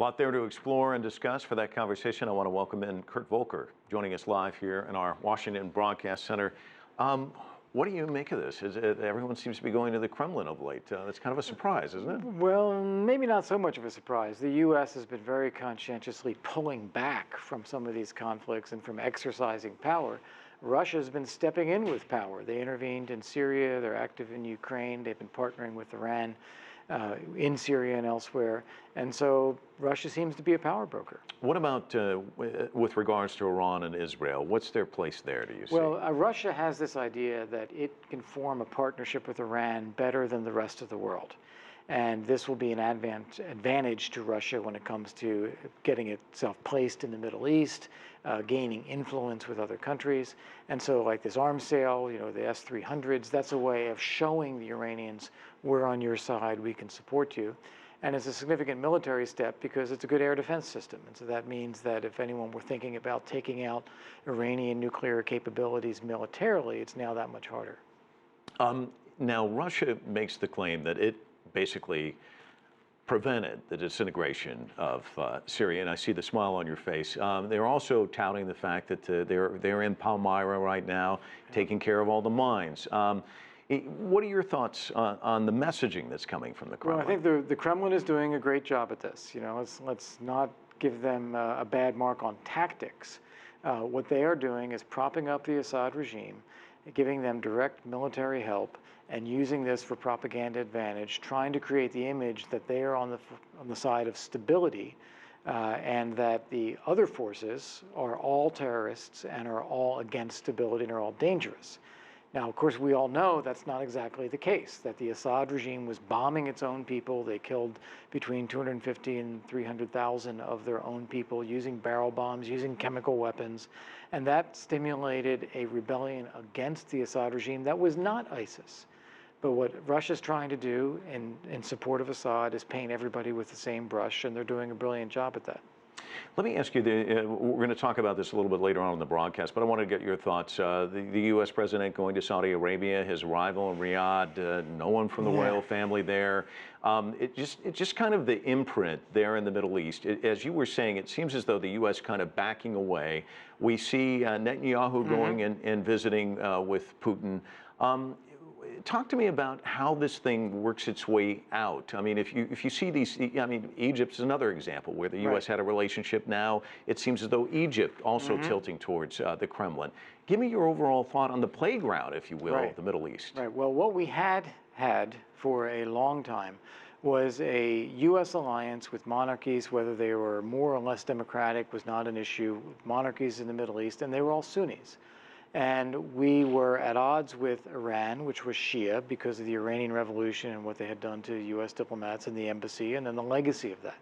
A lot there to explore and discuss. For that conversation, I want to welcome in Kurt Volker, joining us live here in our Washington Broadcast Center. What do you make of this? Everyone seems to be going to the Kremlin of late. It's kind of a surprise, isn't it? Well, maybe not so much of a surprise. The U.S. has been very conscientiously pulling back from some of these conflicts and from exercising power. Russia's been stepping in with power. They intervened in Syria. They're active in Ukraine. They've been partnering with Iran in Syria and elsewhere. And so Russia seems to be a power broker. What about with regards to Iran and Israel? What's their place there, do you see? Well, Russia has this idea that it can form a partnership with Iran better than the rest of the world. And this will be an advantage to Russia when it comes to getting itself placed in the Middle East, gaining influence with other countries. And so like this arms sale, the S-300s, that's a way of showing the Iranians, we're on your side, we can support you. And it's a significant military step because it's a good air defense system. And so that means that if anyone were thinking about taking out Iranian nuclear capabilities militarily, it's now that much harder. Now, Russia makes the claim that it basically prevented the disintegration of Syria, and I see the smile on your face. They're also touting the fact that they're in Palmyra right now, taking care of all the mines. What are your thoughts on the messaging that's coming from the Kremlin? Well, I think the Kremlin is doing a great job at this. Let's not give them a bad mark on tactics. What they are doing is propping up the Assad regime, giving them direct military help, and using this for propaganda advantage, trying to create the image that they are on the side of stability, and that the other forces are all terrorists and are all against stability and are all dangerous. Now, of course, we all know that's not exactly the case, that the Assad regime was bombing its own people. They killed between 250 and 300,000 of their own people using barrel bombs, using chemical weapons. And that stimulated a rebellion against the Assad regime that was not ISIS. But what Russia's trying to do in support of Assad is paint everybody with the same brush, and they're doing a brilliant job at that. Let me ask you, we're going to talk about this a little bit later on in the broadcast, but I want to get your thoughts. The U.S. president going to Saudi Arabia, his arrival in Riyadh, no one from the royal family there. It's just kind of the imprint there in the Middle East. As you were saying, it seems as though the U.S. kind of backing away. We see Netanyahu going and visiting with Putin. Talk to me about how this thing works its way out. I mean, if you see these, Egypt is another example where the U.S. had a relationship. Now it seems as though Egypt also tilting towards the Kremlin. Give me your overall thought on the playground, if you will, of the Middle East. Right. Well, what we had for a long time was a U.S. alliance with monarchies, whether they were more or less democratic was not an issue. Monarchies in the Middle East, and they were all Sunnis. And we were at odds with Iran, which was Shia, because of the Iranian Revolution and what they had done to U.S. diplomats in the embassy, and then the legacy of that.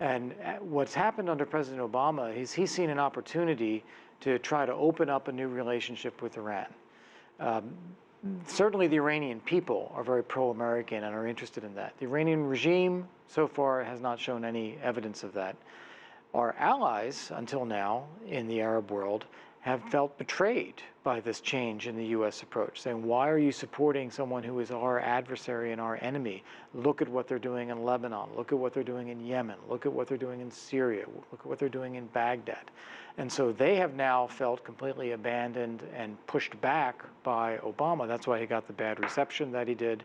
And what's happened under President Obama is he's seen an opportunity to try to open up a new relationship with Iran. Certainly the Iranian people are very pro-American and are interested in that. The Iranian regime so far has not shown any evidence of that. Our allies, until now, in the Arab world, have felt betrayed by this change in the U.S. approach, saying, why are you supporting someone who is our adversary and our enemy? Look at what they're doing in Lebanon. Look at what they're doing in Yemen. Look at what they're doing in Syria. Look at what they're doing in Baghdad. And so they have now felt completely abandoned and pushed back by Obama. That's why he got the bad reception that he did.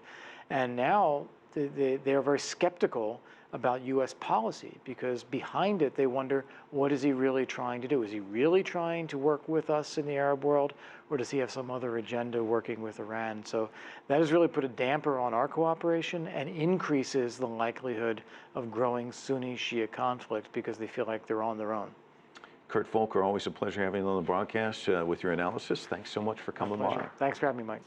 And now they are very skeptical about U.S. policy, because behind it they wonder, what is he really trying to do? Is he really trying to work with us in the Arab world, or does he have some other agenda working with Iran? So that has really put a damper on our cooperation and increases the likelihood of growing Sunni-Shia conflict because they feel like they're on their own. Kurt Volker, always a pleasure having you on the broadcast with your analysis. Thanks so much for coming by. Thanks for having me, Mike.